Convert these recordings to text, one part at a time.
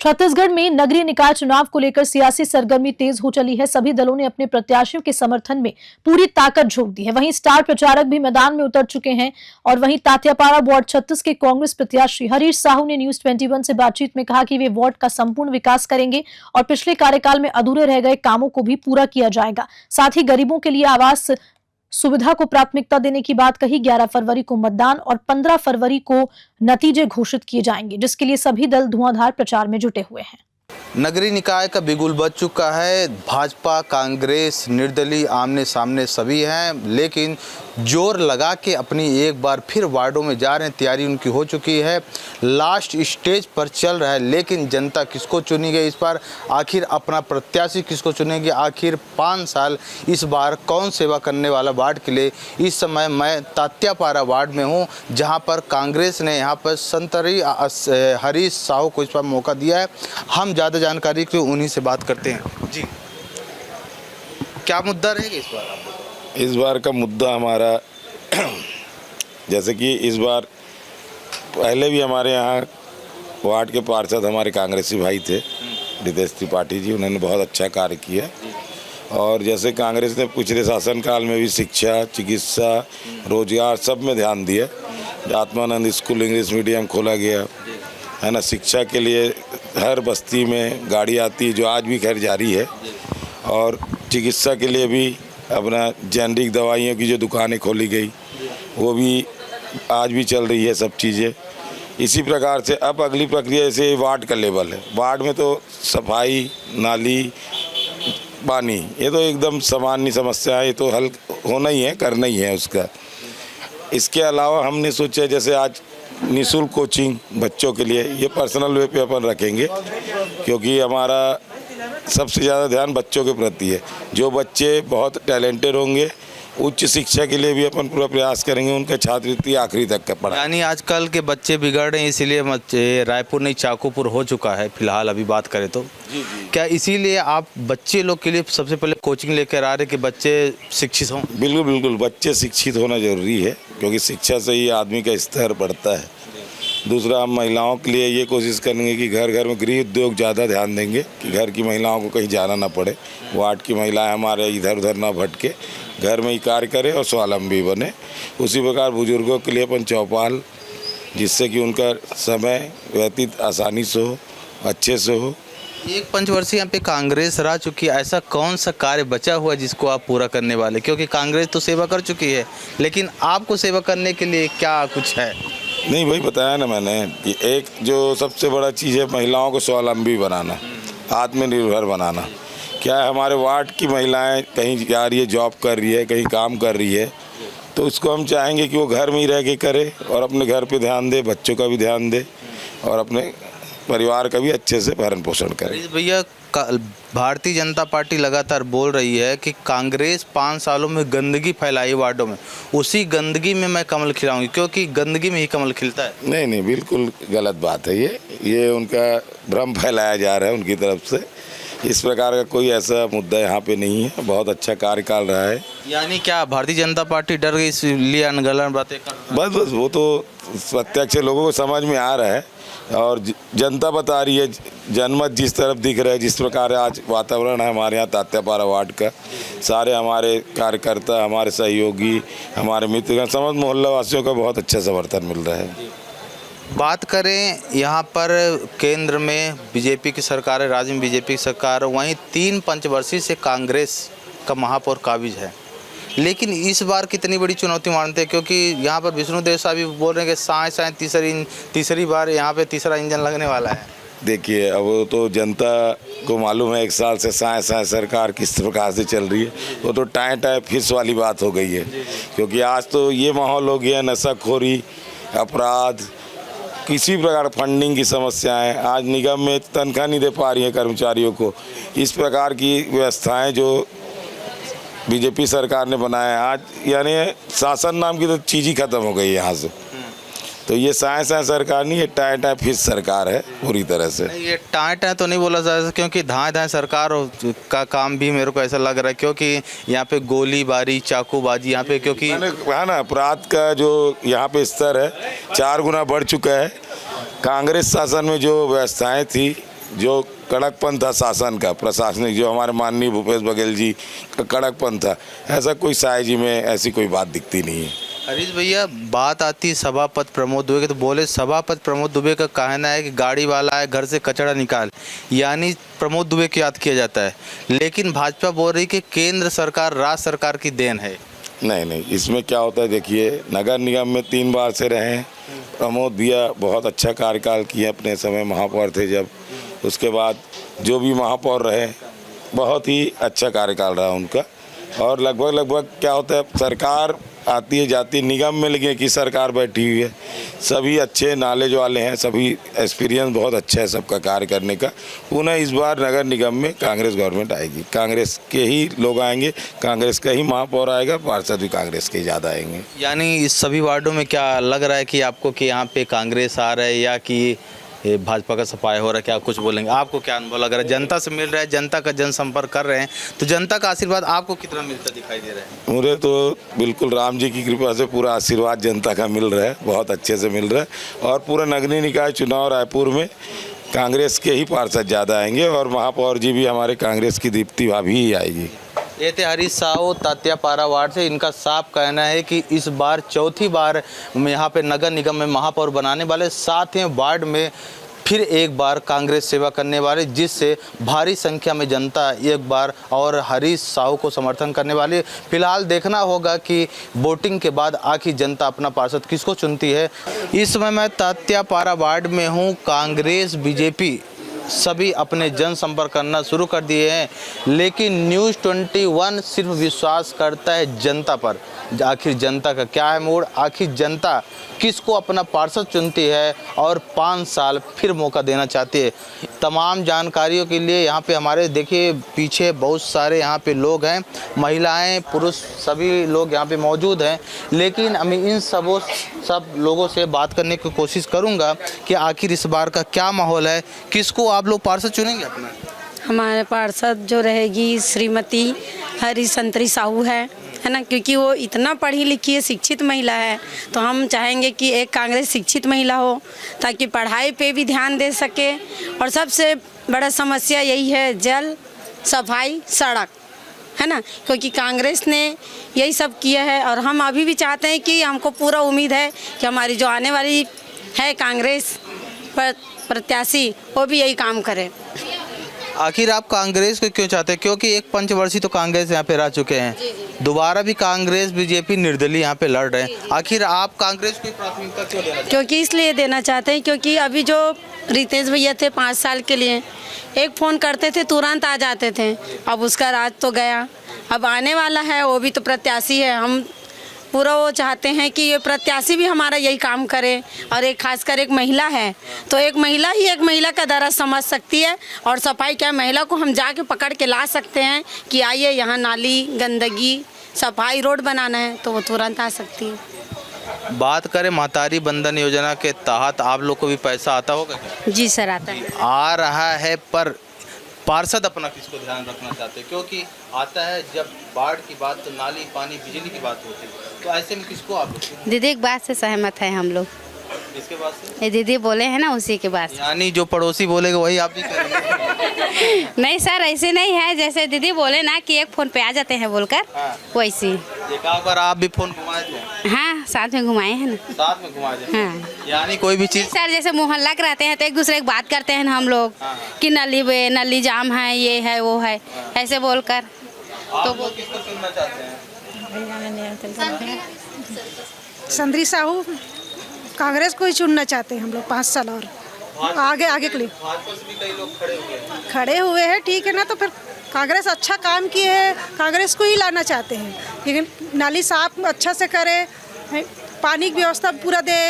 छत्तीसगढ़ में नगरीय निकाय चुनाव को लेकर सियासी सरगर्मी तेज हो चली है। सभी दलों ने अपने प्रत्याशियों के समर्थन में पूरी ताकत झोंक दी है। वहीं स्टार प्रचारक भी मैदान में उतर चुके हैं। और वहीं तात्यापारा वार्ड 36 के कांग्रेस प्रत्याशी हरीश साहू ने न्यूज 21 से बातचीत में कहा कि वे वार्ड का संपूर्ण विकास करेंगे और पिछले कार्यकाल में अधूरे रह गए कामों को भी पूरा किया जाएगा। साथ ही गरीबों के लिए आवास सुविधा को प्राथमिकता देने की बात कही। 11 फरवरी को मतदान और 15 फरवरी को नतीजे घोषित किए जाएंगे, जिसके लिए सभी दल धुआंधार प्रचार में जुटे हुए हैं। नगरीय निकाय का बिगुल बज चुका है। भाजपा, कांग्रेस, निर्दलीय आमने सामने सभी हैं, लेकिन जोर लगा के अपनी एक बार फिर वार्डों में जा रहे हैं। तैयारी उनकी हो चुकी है, लास्ट स्टेज पर चल रहा है। लेकिन जनता किसको चुनेगी इस बार, आखिर अपना प्रत्याशी किसको चुनेगी, आखिर 5 साल इस बार कौन सेवा करने वाला वार्ड के लिए। इस समय मैं तात्यापारा वार्ड में हूँ, जहाँ पर कांग्रेस ने यहाँ पर संतरी हरीश साहू को इस पर मौका दिया है। हम ज़्यादा जानकारी के उन्हीं से बात करते हैं। जी, क्या मुद्दा रहेगा इस बार? इस बार का मुद्दा हमारा जैसे कि इस बार पहले भी हमारे यहाँ वार्ड के पार्षद हमारे कांग्रेसी भाई थे, रितेश त्रिपाठी जी, उन्होंने बहुत अच्छा कार्य किया। और जैसे कांग्रेस ने पिछले शासनकाल में भी शिक्षा, चिकित्सा, रोजगार सब में ध्यान दिया। आत्मानंद स्कूल इंग्लिश मीडियम खोला गया है ना, शिक्षा के लिए हर बस्ती में गाड़ी आती है, जो आज भी खैर जारी है। और चिकित्सा के लिए भी अपना जेनरिक दवाइयों की जो दुकानें खोली गई, वो भी आज भी चल रही है सब चीज़ें। इसी प्रकार से अब अगली प्रक्रिया जैसे वार्ड का लेवल है। वार्ड में तो सफाई, नाली, पानी, ये तो एकदम सामान्य समस्या है, ये तो हल होना ही है, करना ही है उसका। इसके अलावा हमने सोचा जैसे आज निःशुल्क कोचिंग बच्चों के लिए, ये पर्सनल वे पे अपन रखेंगे, क्योंकि हमारा सबसे ज़्यादा ध्यान बच्चों के प्रति है। जो बच्चे बहुत टैलेंटेड होंगे, उच्च शिक्षा के लिए भी अपन पूरा प्रयास करेंगे, उनका छात्रवृत्ति आखिरी तक का पढ़ा। यानी आजकल के बच्चे बिगड़ रहे हैं, इसीलिए रायपुर नहीं चाकूपुर हो चुका है फिलहाल अभी बात करें तो। जी। क्या इसीलिए आप बच्चे लोग के लिए सबसे पहले कोचिंग लेकर आ रहे कि बच्चे शिक्षित हों? बिल्कुल बिल्कुल, बच्चे शिक्षित होना जरूरी है, क्योंकि शिक्षा से ही आदमी का स्तर बढ़ता है। दूसरा, हम महिलाओं के लिए ये कोशिश करेंगे कि घर घर में गृह उद्योग ज़्यादा ध्यान देंगे कि घर की महिलाओं को कहीं जाना ना पड़े। वार्ड की महिलाएं हमारे इधर उधर ना भटके, घर में ही कार्य करें और स्वावलंबी बने। उसी प्रकार बुजुर्गों के लिए अपन चौपाल, जिससे कि उनका समय व्यतीत आसानी से हो, अच्छे से हो। एक पंचवर्षीय यहाँ पे कांग्रेस रह चुकी है, ऐसा कौन सा कार्य बचा हुआ है जिसको आप पूरा करने वाले? क्योंकि कांग्रेस तो सेवा कर चुकी है, लेकिन आपको सेवा करने के लिए क्या कुछ है? नहीं, वही बताया ना मैंने कि एक जो सबसे बड़ा चीज़ है, महिलाओं को स्वावलंबी बनाना, आत्मनिर्भर बनाना। क्या है, हमारे वार्ड की महिलाएं कहीं जा रही है, जॉब कर रही है, कहीं काम कर रही है, तो उसको हम चाहेंगे कि वो घर में ही रह के करे और अपने घर पे ध्यान दे, बच्चों का भी ध्यान दे और अपने परिवार का भी अच्छे से भरण पोषण करे। भैया, भारतीय जनता पार्टी लगातार बोल रही है कि कांग्रेस 5 सालों में गंदगी फैलाई वार्डों में, उसी गंदगी में मैं कमल खिलाऊंगी, क्योंकि गंदगी में ही कमल खिलता है। नहीं नहीं, बिल्कुल गलत बात है ये उनका भ्रम फैलाया जा रहा है उनकी तरफ से। इस प्रकार का कोई ऐसा मुद्दा यहाँ पे नहीं है, बहुत अच्छा कार्यकाल रहा है। यानी क्या भारतीय जनता पार्टी डर गई इसलिए अनगढ़ बातें कर? बस वो तो प्रत्यक्ष लोगों को समझ में आ रहा है और जनता बता रही है, जनमत जिस तरफ दिख रहा है, जिस प्रकार आज वातावरण है हमारे यहाँ तात्यापारा वार्ड का, सारे हमारे कार्यकर्ता, हमारे सहयोगी, हमारे मित्रगण, समस्त मोहल्ला वासियों का बहुत अच्छा समर्थन मिल रहा है। बात करें यहाँ पर केंद्र में बीजेपी की सरकार है, राज्य में बीजेपी की सरकार है, वहीं 3 पंचवर्षीय से कांग्रेस का महापौर काबिज है। लेकिन इस बार कितनी बड़ी चुनौती मानते हैं? क्योंकि यहाँ पर विष्णुदेव साहब भी बोल रहे हैं कि साए तीसरी बार यहाँ पे तीसरा इंजन लगने वाला है। देखिए, अब वो तो जनता को मालूम है 1 साल से साए सरकार किस प्रकार से चल रही है। वो तो टाए फिस वाली बात हो गई है, क्योंकि आज तो ये माहौल हो गया, नशाखोरी, अपराध, किसी प्रकार फंडिंग की समस्याएं, आज निगम में तनख्वाह नहीं दे पा रही है कर्मचारियों को। इस प्रकार की व्यवस्थाएं जो बीजेपी सरकार ने बनाया, आज यानी शासन नाम की तो चीज़ ही खत्म हो गई है यहाँ से। तो ये साए सरकार नहीं, ये टाए फिस सरकार है पूरी तरह से। ये टाए तो नहीं बोला जा सकता, क्योंकि धाए सरकार का काम भी मेरे को ऐसा लग रहा है, क्योंकि यहाँ पे गोलीबारी, चाकूबाजी यहाँ पे, क्योंकि है ना, अपराध का जो यहाँ पे स्तर है 4 गुना बढ़ चुका है। कांग्रेस शासन में जो व्यवस्थाएं थी जो कड़कपन था शासन का, प्रशासनिक, जो हमारे माननीय भूपेश बघेल जी का कड़कपन था, ऐसा कोई साय जी में ऐसी कोई बात दिखती नहीं है। हरीश भैया, बात आती है सभापति प्रमोद दुबे की, तो बोले सभापति प्रमोद दुबे का कहना है कि गाड़ी वाला है घर से कचरा निकाल, यानी प्रमोद दुबे को याद किया जाता है। लेकिन भाजपा बोल रही कि केंद्र सरकार राज्य सरकार की देन है। नहीं, इसमें क्या होता है, देखिए नगर निगम में 3 बार से रहे हैं प्रमोद भैया, बहुत अच्छा कार्यकाल किए अपने समय, महापौर थे जब, उसके बाद जो भी महापौर रहे बहुत ही अच्छा कार्यकाल रहा उनका। और लगभग क्या होता है, सरकार आती है जाती है निगम में, लेकिन की सरकार बैठी हुई है, सभी अच्छे नॉलेज वाले हैं, सभी एक्सपीरियंस बहुत अच्छा है सबका कार्य करने का। पुनः इस बार नगर निगम में कांग्रेस गवर्नमेंट आएगी, कांग्रेस के ही लोग आएंगे, कांग्रेस का ही महापौर आएगा, पार्षद भी कांग्रेस के ज़्यादा आएंगे। यानी इस सभी वार्डों में क्या लग रहा है कि आपको कि यहाँ पे कांग्रेस आ रहा है या कि ये भाजपा का सफाया हो रहा है, क्या कुछ बोलेंगे? आपको क्या अनुभव लग रहा है? जनता से मिल रहा है, जनता का जनसंपर्क कर रहे हैं, तो जनता का आशीर्वाद आपको कितना मिलता दिखाई दे रहा है? मुझे तो बिल्कुल राम जी की कृपा से पूरा आशीर्वाद जनता का मिल रहा है, बहुत अच्छे से मिल रहा है। और पूरा नगरीय निकाय चुनाव रायपुर में कांग्रेस के ही पार्षद ज़्यादा आएंगे, और महापौर जी भी हमारे कांग्रेस की दीप्ति भाभी ही आएगी। ये थे हरीश साहू तात्यापारा वार्ड से। इनका साफ कहना है कि इस बार चौथी बार यहाँ पे नगर निगम में महापौर बनाने वाले, साथ ही वार्ड में फिर एक बार कांग्रेस सेवा करने वाले, जिससे भारी संख्या में जनता एक बार और हरीश साहू को समर्थन करने वाली। फिलहाल देखना होगा कि वोटिंग के बाद आखिर जनता अपना पार्षद किसको चुनती है। इस समय मैं तात्यापारा वार्ड में हूँ। कांग्रेस बीजेपी सभी अपने जनसंपर्क करना शुरू कर दिए हैं, लेकिन न्यूज़ 21 सिर्फ विश्वास करता है जनता पर। आखिर जनता का क्या है मूड, आखिर जनता किसको अपना पार्षद चुनती है और 5 साल फिर मौका देना चाहती है। तमाम जानकारियों के लिए यहाँ पे हमारे देखिए पीछे बहुत सारे यहाँ पे लोग हैं, महिलाएं पुरुष सभी लोग यहाँ पे मौजूद हैं। लेकिन मैं इन सब लोगों से बात करने की कोशिश करूँगा कि आखिर इस बार का क्या माहौल है, किसको आप लोग पार्षद चुनेंगे अपना? हमारे पार्षद जो रहेगी श्रीमती हरिशंतरी साहू है ना, क्योंकि वो इतना पढ़ी लिखी है, शिक्षित महिला है, तो हम चाहेंगे कि एक कांग्रेस शिक्षित महिला हो ताकि पढ़ाई पे भी ध्यान दे सके। और सबसे बड़ा समस्या यही है, जल, सफाई, सड़क, है ना, क्योंकि कांग्रेस ने यही सब किया है। और हम अभी भी चाहते हैं कि हमको पूरा उम्मीद है कि हमारी जो आने वाली है कांग्रेस प्रत्याशी वो भी यही काम करे। आखिर आप कांग्रेस को क्यों चाहते हैं? क्योंकि एक पंचवर्षीय तो कांग्रेस यहाँ पे रह चुके हैं, दोबारा भी कांग्रेस बीजेपी निर्दलीय यहाँ पे लड़ रहे हैं। आखिर आप कांग्रेस को प्राथमिकता क्यों देना चाहते हैं? क्योंकि इसलिए देना चाहते हैं क्योंकि अभी जो रितेश भैया थे 5 साल के लिए एक फ़ोन करते थे तुरंत आ जाते थे, अब उसका राज तो गया। अब आने वाला है वो भी तो प्रत्याशी है, हम पूरा वो चाहते हैं कि ये प्रत्याशी भी हमारा यही काम करे। और एक खासकर एक महिला है, तो एक महिला ही एक महिला का दर्द समझ सकती है। और सफाई क्या महिला को हम जाके पकड़ के ला सकते हैं कि आइए यहाँ नाली गंदगी सफाई रोड बनाना है, तो वो तुरंत आ सकती है। बात करें महतारी बंधन योजना के तहत आप लोग को भी पैसा आता होगा क्या? जी सर, आता है। आ रहा है, पर पार्षद अपना किसको ध्यान रखना चाहते हैं? क्योंकि आता है जब बाढ़ की बात तो नाली पानी बिजली की बात होती है, तो ऐसे में किसको आप लोग? दीदी एक बात से सहमत है हम लोग, इसके बाद से ये दीदी बोले हैं ना उसी के बाद। यानी जो पड़ोसी बोलेगा वही आप भी करेंगे? नहीं सर, ऐसे नहीं है, जैसे दीदी बोले ना कि एक फ़ोन पे आ जाते हैं बोलकर, हाँ। वैसी। देखा बार आप भी फोन घुमाए थे? हाँ, साथ में घुमाए हैं ना। साथ में घुमाए थे? हाँ। यानी कोई भी चीज़ सर जैसे मोहल्ला के रहते हैं तो एक दूसरे की बात करते हैं ना हम लोग कि नली जाम है, ये है वो है, ऐसे बोलकर। तो वो किसको सुनना चाहते हैं? संतरी साहू कांग्रेस को ही चुनना चाहते हैं हम लोग 5 साल और आगे के लिए। भाजपा से भी कई लोग खड़े हुए हैं, ठीक है ना, तो फिर कांग्रेस अच्छा काम किए है, कांग्रेस को ही लाना चाहते हैं। लेकिन नाली साफ अच्छा से करे, पानी की व्यवस्था पूरा दे,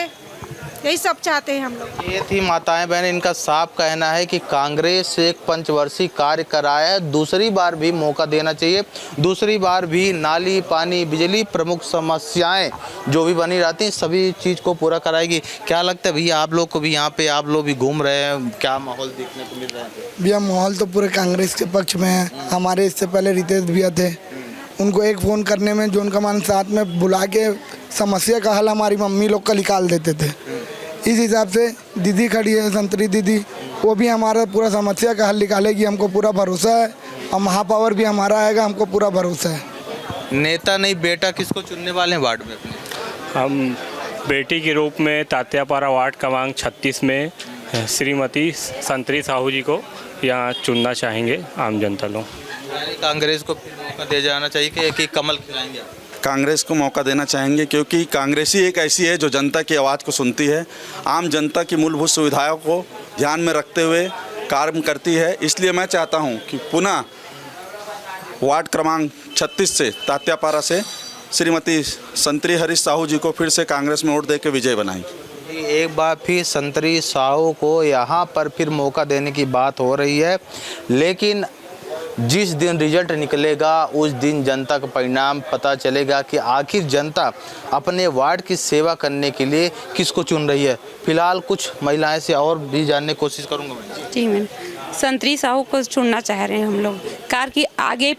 यही सब चाहते हैं हम लोग। ये थी माताएं बहनें, इनका साफ कहना है कि कांग्रेस एक पंचवर्षीय कार्य कराया है, दूसरी बार भी मौका देना चाहिए, दूसरी बार भी नाली पानी बिजली प्रमुख समस्याएं जो भी बनी रहती हैं सभी चीज़ को पूरा कराएगी। क्या लगता है भैया आप लोग को भी, यहाँ पे आप लोग भी घूम रहे हैं, क्या माहौल देखने को मिल रहा है? भैया माहौल तो पूरे कांग्रेस के पक्ष में है। हमारे इससे पहले रितेश भैया थे, उनको एक फ़ोन करने में जो उनका मान साथ में बुला के समस्या का हल हमारी मम्मी लोग का निकाल देते थे। इस हिसाब से दीदी खड़ी है, संतरी दीदी, वो भी हमारा पूरा समस्या का हल निकालेगी, हमको पूरा भरोसा है। और महापावर भी हमारा आएगा, हमको पूरा भरोसा है। नेता नहीं बेटा किसको चुनने वाले हैं वार्ड में अपने? हम बेटी के रूप में तात्यापारा वार्ड क्रमांक 36 में श्रीमती संतरी साहू जी को यहाँ चुनना चाहेंगे आम जनता लोग। यानी कांग्रेस को फिर मौका दे जाना चाहिए कि कमल खिलाएंगे आप? कांग्रेस को मौका देना चाहेंगे, क्योंकि कांग्रेस ही एक ऐसी है जो जनता की आवाज़ को सुनती है, आम जनता की मूलभूत सुविधाओं को ध्यान में रखते हुए कार्य करती है। इसलिए मैं चाहता हूं कि पुनः वार्ड क्रमांक 36 से तात्यापारा से श्रीमती संतरी हरीश साहू जी को फिर से कांग्रेस में वोट दे के विजय बनाई। एक बार फिर संतरी साहू को यहाँ पर फिर मौका देने की बात हो रही है, लेकिन जिस दिन रिजल्ट निकलेगा उस दिन जनता का परिणाम पता चलेगा कि आखिर जनता अपने वार्ड की सेवा करने के लिए किसको चुन रही है। फिलहाल कुछ महिलाएं से और भी जानने की कोशिश करूंगा। जी मैम, संतरी साहू को चुनना चाह रहे हैं हम लोग, कार की आगे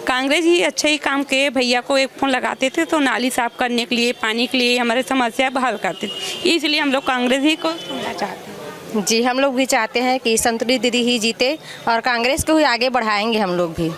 कांग्रेस ही अच्छा ही काम किए। भैया को एक फ़ोन लगाते थे तो नाली साफ करने के लिए, पानी के लिए हमारे समस्या हल करते थे, इसलिए हम लोग कांग्रेस ही को चुनना चाहते हैं। जी, हम लोग भी चाहते हैं कि संतरी दीदी ही जीते और कांग्रेस को ही आगे बढ़ाएंगे हम लोग भी।